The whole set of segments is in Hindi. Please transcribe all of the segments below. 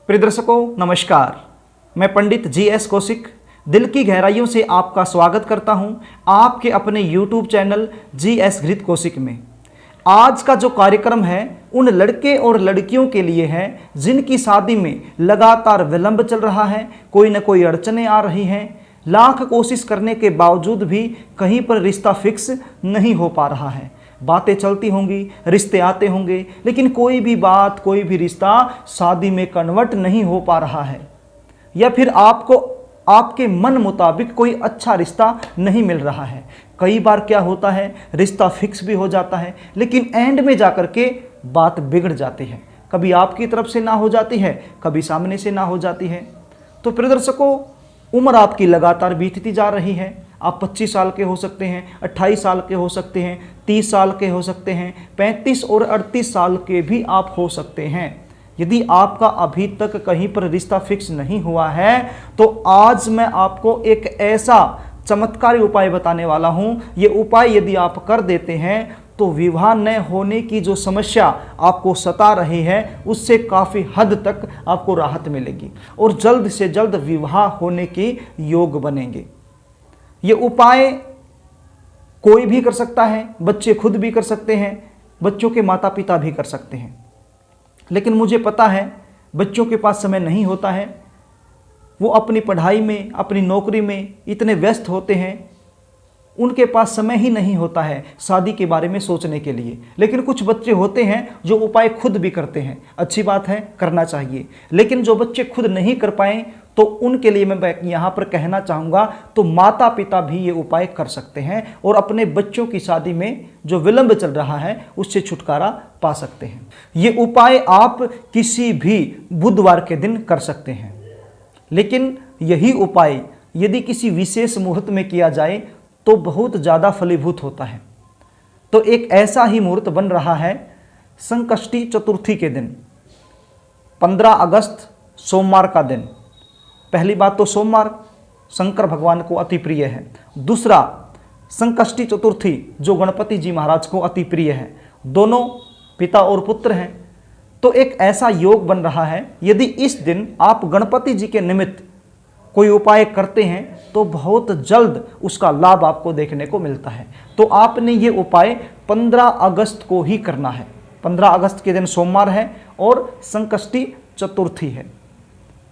प्रिय दर्शकों नमस्कार, मैं पंडित जी.एस. कौशिक दिल की गहराइयों से आपका स्वागत करता हूं आपके अपने YouTube चैनल जी.एस. घृत कौशिक में। आज का जो कार्यक्रम है उन लड़के और लड़कियों के लिए है जिनकी शादी में लगातार विलंब चल रहा है, कोई न कोई अड़चनें आ रही हैं, लाख कोशिश करने के बावजूद भी कहीं पर रिश्ता फिक्स नहीं हो पा रहा है। बातें चलती होंगी, रिश्ते आते होंगे, लेकिन कोई भी बात, कोई भी रिश्ता शादी में कन्वर्ट नहीं हो पा रहा है, या फिर आपको आपके मन मुताबिक कोई अच्छा रिश्ता नहीं मिल रहा है। कई बार क्या होता है, रिश्ता फिक्स भी हो जाता है लेकिन एंड में जाकर के बात बिगड़ जाती है। कभी आपकी तरफ से ना हो जाती है, कभी सामने से ना हो जाती है। तो प्रिय दर्शकों, उम्र आपकी लगातार बीतती जा रही है। आप 25 साल के हो सकते हैं, 28 साल के हो सकते हैं, 30 साल के हो सकते हैं, 35 और 38 साल के भी आप हो सकते हैं। यदि आपका अभी तक कहीं पर रिश्ता फिक्स नहीं हुआ है तो आज मैं आपको एक ऐसा चमत्कारी उपाय बताने वाला हूं। ये उपाय यदि आप कर देते हैं तो विवाह न होने की जो समस्या आपको सता रही है उससे काफ़ी हद तक आपको राहत मिलेगी और जल्द से जल्द विवाह होने के योग बनेंगे। ये उपाय कोई भी कर सकता है, बच्चे खुद भी कर सकते हैं, बच्चों के माता पिता भी कर सकते हैं। लेकिन मुझे पता है बच्चों के पास समय नहीं होता है, वो अपनी पढ़ाई में, अपनी नौकरी में इतने व्यस्त होते हैं, उनके पास समय ही नहीं होता है शादी के बारे में सोचने के लिए। लेकिन कुछ बच्चे होते हैं जो उपाय खुद भी करते हैं, अच्छी बात है, करना चाहिए। लेकिन जो बच्चे खुद नहीं कर पाए तो उनके लिए मैं यहाँ पर कहना चाहूँगा, तो माता पिता भी ये उपाय कर सकते हैं और अपने बच्चों की शादी में जो विलंब चल रहा है उससे छुटकारा पा सकते हैं। ये उपाय आप किसी भी बुधवार के दिन कर सकते हैं, लेकिन यही उपाय यदि किसी विशेष मुहूर्त में किया जाए तो बहुत ज़्यादा फलीभूत होता है। तो एक ऐसा ही मुहूर्त बन रहा है संकष्टी चतुर्थी के दिन, 15 अगस्त सोमवार का दिन। पहली बात तो सोमवार शंकर भगवान को अति प्रिय है। दूसरा, संकष्टी चतुर्थी जो गणपति जी महाराज को अति प्रिय है। दोनों पिता और पुत्र हैं, तो एक ऐसा योग बन रहा है यदि इस दिन आप गणपति जी के निमित्त कोई उपाय करते हैं तो बहुत जल्द उसका लाभ आपको देखने को मिलता है। तो आपने ये उपाय 15 अगस्त को ही करना है। 15 अगस्त के दिन सोमवार है और संकष्टी चतुर्थी है।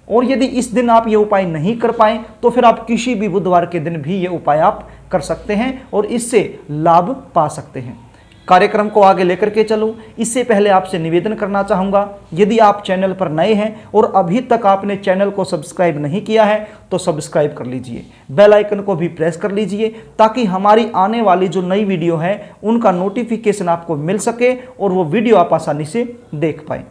और यदि इस दिन आप ये उपाय नहीं कर पाए तो फिर आप किसी भी बुधवार के दिन भी ये उपाय आप कर सकते हैं और इससे लाभ पा सकते हैं। कार्यक्रम को आगे लेकर के चलूं, इससे पहले आपसे निवेदन करना चाहूँगा, यदि आप चैनल पर नए हैं और अभी तक आपने चैनल को सब्सक्राइब नहीं किया है तो सब्सक्राइब कर लीजिए, बेल आइकन को भी प्रेस कर लीजिए ताकि हमारी आने वाली जो नई वीडियो है उनका नोटिफिकेशन आपको मिल सके और वो वीडियो आप आसानी से देख पाए।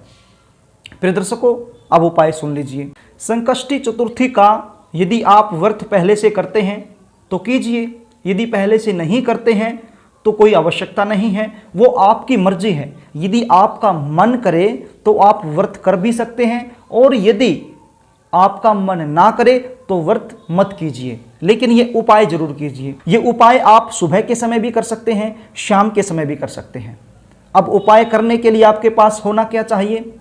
प्रिय दर्शकों, अब उपाय सुन लीजिए। संकष्टी चतुर्थी का यदि आप व्रत पहले से करते हैं तो कीजिए, यदि पहले से नहीं करते हैं तो कोई आवश्यकता नहीं है, वो आपकी मर्जी है। यदि आपका मन करे तो आप व्रत कर भी सकते हैं और यदि आपका मन ना करे तो व्रत मत कीजिए, लेकिन ये उपाय जरूर कीजिए। ये उपाय आप सुबह के समय भी कर सकते हैं, शाम के समय भी कर सकते हैं। अब उपाय करने के लिए आपके पास होना क्या चाहिए,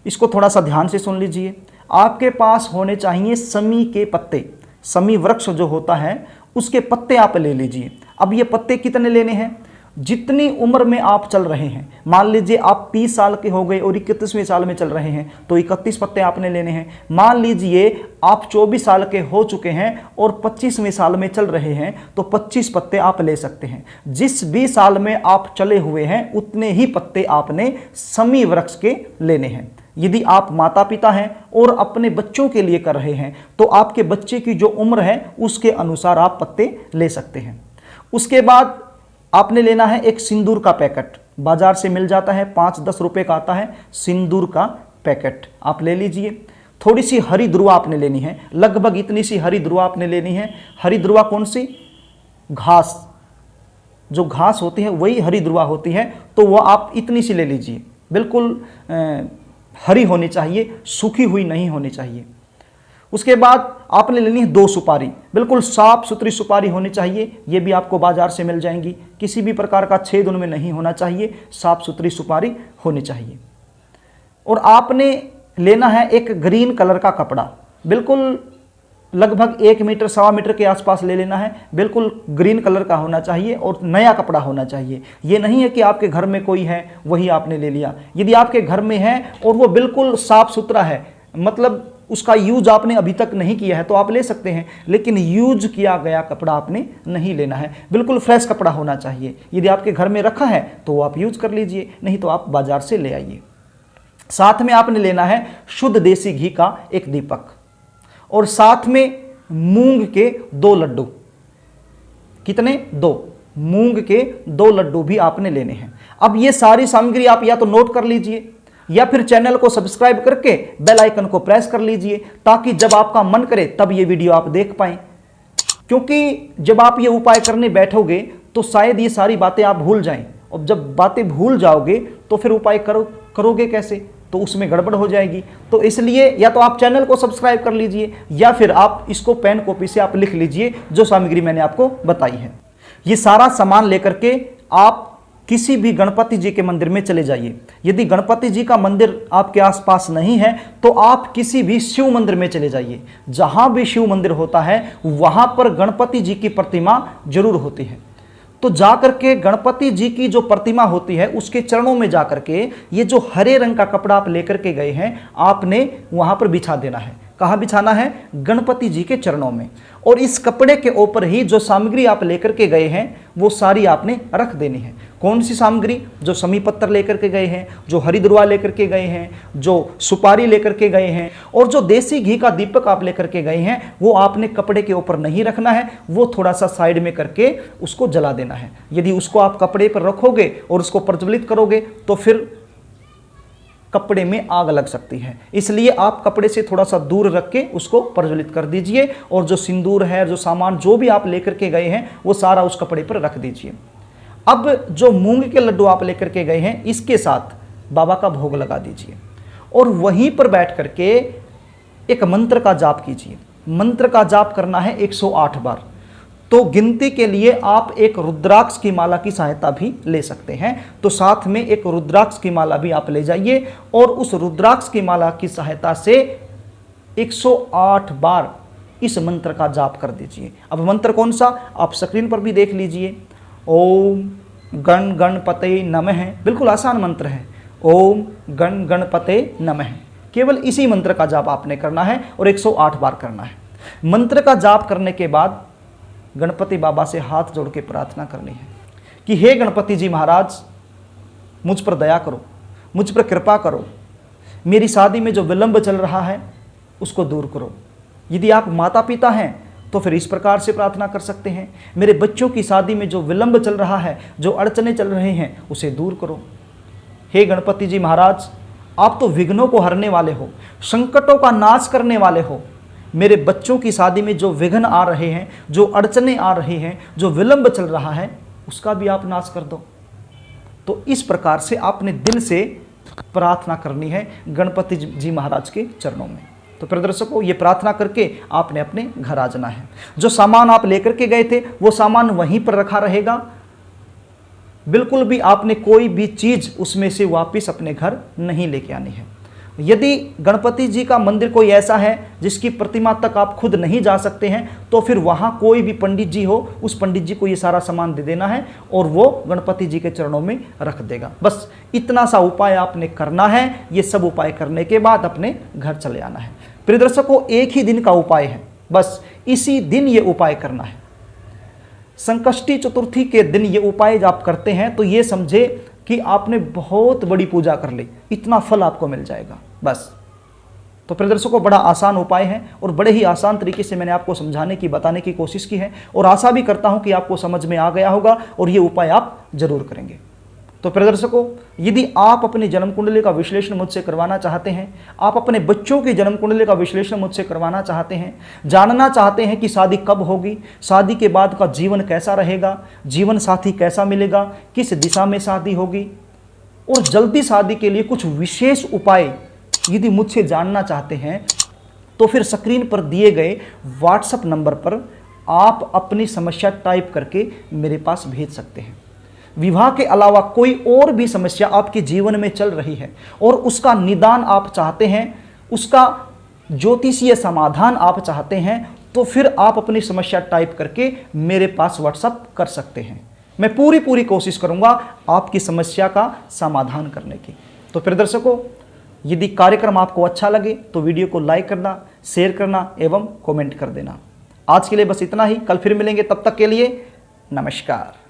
इसको थोड़ा सा ध्यान से सुन लीजिए। आपके पास होने चाहिए समी के पत्ते। समी वृक्ष जो होता है उसके पत्ते आप ले लीजिए। अब ये पत्ते कितने लेने हैं, जितनी उम्र में आप चल रहे हैं। मान लीजिए आप 30 साल के हो गए और 31वें साल में चल रहे हैं तो 31 पत्ते आपने लेने हैं। मान लीजिए आप 24 साल के हो चुके हैं और 25वें साल में चल रहे हैं तो 25 पत्ते आप ले सकते हैं। जिस भी साल में आप चले हुए हैं उतने ही पत्ते आपने समी वृक्ष के लेने हैं। यदि आप माता पिता हैं और अपने बच्चों के लिए कर रहे हैं तो आपके बच्चे की जो उम्र है उसके अनुसार आप पत्ते ले सकते हैं। उसके बाद आपने लेना है एक सिंदूर का पैकेट, बाजार से मिल जाता है, 5-10 रुपए का आता है सिंदूर का पैकेट, आप ले लीजिए। थोड़ी सी हरी ध्रुवा आपने लेनी है, लगभग इतनी सी हरी ध्रुवा आपने लेनी है। हरी ध्रुवा कौन सी, घास, जो घास होती है वही हरी ध्रुवा होती है, तो वह आप इतनी सी ले लीजिए। बिल्कुल हरी होनी चाहिए, सूखी हुई नहीं होनी चाहिए। उसके बाद आपने लेनी है 2 सुपारी, बिल्कुल साफ सुथरी सुपारी होनी चाहिए। ये भी आपको बाजार से मिल जाएंगी, किसी भी प्रकार का छेद उनमें नहीं होना चाहिए, साफ सुथरी सुपारी होनी चाहिए। और आपने लेना है एक ग्रीन कलर का कपड़ा, बिल्कुल लगभग 1 मीटर 1.25 मीटर के आसपास ले लेना है। बिल्कुल ग्रीन कलर का होना चाहिए और नया कपड़ा होना चाहिए। ये नहीं है कि आपके घर में कोई है वही आपने ले लिया। यदि आपके घर में है और वो बिल्कुल साफ सुथरा है, मतलब उसका यूज आपने अभी तक नहीं किया है, तो आप ले सकते हैं, लेकिन यूज किया गया कपड़ा आपने नहीं लेना है। बिल्कुल फ्रेश कपड़ा होना चाहिए। यदि आपके घर में रखा है तो आप यूज कर लीजिए, नहीं तो आप बाजार से ले आइए। साथ में आपने लेना है शुद्ध देसी घी का एक दीपक और साथ में मूंग के 2 लड्डू। कितने? 2 मूंग के 2 लड्डू भी आपने लेने हैं। अब ये सारी सामग्री आप या तो नोट कर लीजिए या फिर चैनल को सब्सक्राइब करके बेल आइकन को प्रेस कर लीजिए, ताकि जब आपका मन करे तब ये वीडियो आप देख पाएं। क्योंकि जब आप ये उपाय करने बैठोगे तो शायद ये सारी बातें आप भूल जाएं, और जब बातें भूल जाओगे तो फिर उपाय करोगे कैसे, तो उसमें गड़बड़ हो जाएगी। तो इसलिए या तो आप चैनल को सब्सक्राइब कर लीजिए या फिर आप इसको पेन कॉपी से आप लिख लीजिए जो सामग्री मैंने आपको बताई है। ये सारा सामान लेकर के आप किसी भी गणपति जी के मंदिर में चले जाइए। यदि गणपति जी का मंदिर आपके आसपास नहीं है तो आप किसी भी शिव मंदिर में चले जाइए। जहां भी शिव मंदिर होता है वहां पर गणपति जी की प्रतिमा जरूर होती है। तो जाकर के गणपति जी की जो प्रतिमा होती है उसके चरणों में जाकर के ये जो हरे रंग का कपड़ा आप लेकर के गए हैं आपने वहां पर बिछा देना है। कहाँ बिछाना है? गणपति जी के चरणों में। और इस कपड़े के ऊपर ही जो सामग्री आप लेकर के गए हैं वो सारी आपने रख देनी है। कौन सी सामग्री? जो समी पत्थर लेकर के गए हैं, जो हरिद्रवा लेकर के गए हैं, जो सुपारी लेकर के गए हैं, और जो देसी घी का दीपक आप लेकर के गए हैं वो आपने कपड़े के ऊपर नहीं रखना है, वो थोड़ा सा साइड में करके उसको जला देना है। यदि उसको आप कपड़े पर रखोगे और उसको प्रज्वलित करोगे तो फिर कपड़े में आग लग सकती है, इसलिए आप कपड़े से थोड़ा सा दूर रख के उसको प्रज्वलित कर दीजिए। और जो सिंदूर है, जो सामान जो भी आप लेकर के गए हैं वो सारा उस कपड़े पर रख दीजिए। अब जो मूंग के लड्डू आप लेकर के गए हैं इसके साथ बाबा का भोग लगा दीजिए और वहीं पर बैठ करके एक मंत्र का जाप कीजिए। मंत्र का जाप करना है 108 बार। तो गिनती के लिए आप एक रुद्राक्ष की माला की सहायता भी ले सकते हैं। तो साथ में एक रुद्राक्ष की माला भी आप ले जाइए और उस रुद्राक्ष की माला की सहायता से 108 बार इस मंत्र का जाप कर दीजिए। अब मंत्र कौन सा आप स्क्रीन पर भी देख लीजिए। ओम गण गणपते नमः, बिल्कुल आसान मंत्र है। ओम गण गणपते नमः, केवल इसी मंत्र का जाप आपने करना है और 108 बार करना है। मंत्र का जाप करने के बाद गणपति बाबा से हाथ जोड़ के प्रार्थना करनी है कि हे गणपति जी महाराज, मुझ पर दया करो, मुझ पर कृपा करो, मेरी शादी में जो विलंब चल रहा है उसको दूर करो। यदि आप माता पिता हैं तो फिर इस प्रकार से प्रार्थना कर सकते हैं, मेरे बच्चों की शादी में जो विलंब चल रहा है, जो अड़चने चल रहे हैं उसे दूर करो। हे गणपति जी महाराज, आप तो विघ्नों को हरने वाले हो, संकटों का नाश करने वाले हो। मेरे बच्चों की शादी में जो विघ्न आ रहे हैं, जो अड़चने आ रही हैं, जो विलंब चल रहा है उसका भी आप नाश कर दो। तो इस प्रकार से आपने दिल से प्रार्थना करनी है गणपति जी महाराज के चरणों में। तो प्रिय दर्शकों, ये प्रार्थना करके आपने अपने घर आ जाना है। जो सामान आप लेकर के गए थे वो सामान वहीं पर रखा रहेगा। बिल्कुल भी आपने कोई भी चीज उसमें से वापस अपने घर नहीं लेके आनी है। यदि गणपति जी का मंदिर कोई ऐसा है जिसकी प्रतिमा तक आप खुद नहीं जा सकते हैं तो फिर वहाँ कोई भी पंडित जी हो, उस पंडित जी को ये सारा सामान दे देना है और वो गणपति जी के चरणों में रख देगा। बस इतना सा उपाय आपने करना है। ये सब उपाय करने के बाद अपने घर चले आना है। प्रिय दर्शकों, एक ही दिन का उपाय है, बस इसी दिन ये उपाय करना है। संकष्टी चतुर्थी के दिन ये उपाय जब आप करते हैं तो ये समझे कि आपने बहुत बड़ी पूजा कर ली, इतना फल आपको मिल जाएगा बस। तो प्रिय दर्शकों, बड़ा आसान उपाय है और बड़े ही आसान तरीके से मैंने आपको समझाने की, बताने की कोशिश की है और आशा भी करता हूं कि आपको समझ में आ गया होगा और ये उपाय आप जरूर करेंगे। तो प्रिय दर्शकों, यदि आप अपनी जन्म कुंडली का विश्लेषण मुझसे करवाना चाहते हैं, आप अपने बच्चों की जन्म कुंडली का विश्लेषण मुझसे करवाना चाहते हैं, जानना चाहते हैं कि शादी कब होगी, शादी के बाद का जीवन कैसा रहेगा, जीवन साथी कैसा मिलेगा, किस दिशा में शादी होगी और जल्दी शादी के लिए कुछ विशेष उपाय यदि मुझसे जानना चाहते हैं तो फिर स्क्रीन पर दिए गए व्हाट्सएप नंबर पर आप अपनी समस्या टाइप करके मेरे पास भेज सकते हैं। विवाह के अलावा कोई और भी समस्या आपके जीवन में चल रही है और उसका निदान आप चाहते हैं उसका ज्योतिषीय समाधान आप चाहते हैं तो फिर आप अपनी समस्या टाइप करके मेरे पास व्हाट्सएप कर सकते हैं। मैं पूरी कोशिश करूंगा आपकी समस्या का समाधान करने की। तो फिर दर्शकों, यदि कार्यक्रम आपको अच्छा लगे तो वीडियो को लाइक करना, शेयर करना एवं कमेंट कर देना। आज के लिए बस इतना ही। कल फिर मिलेंगे, तब तक के लिए नमस्कार।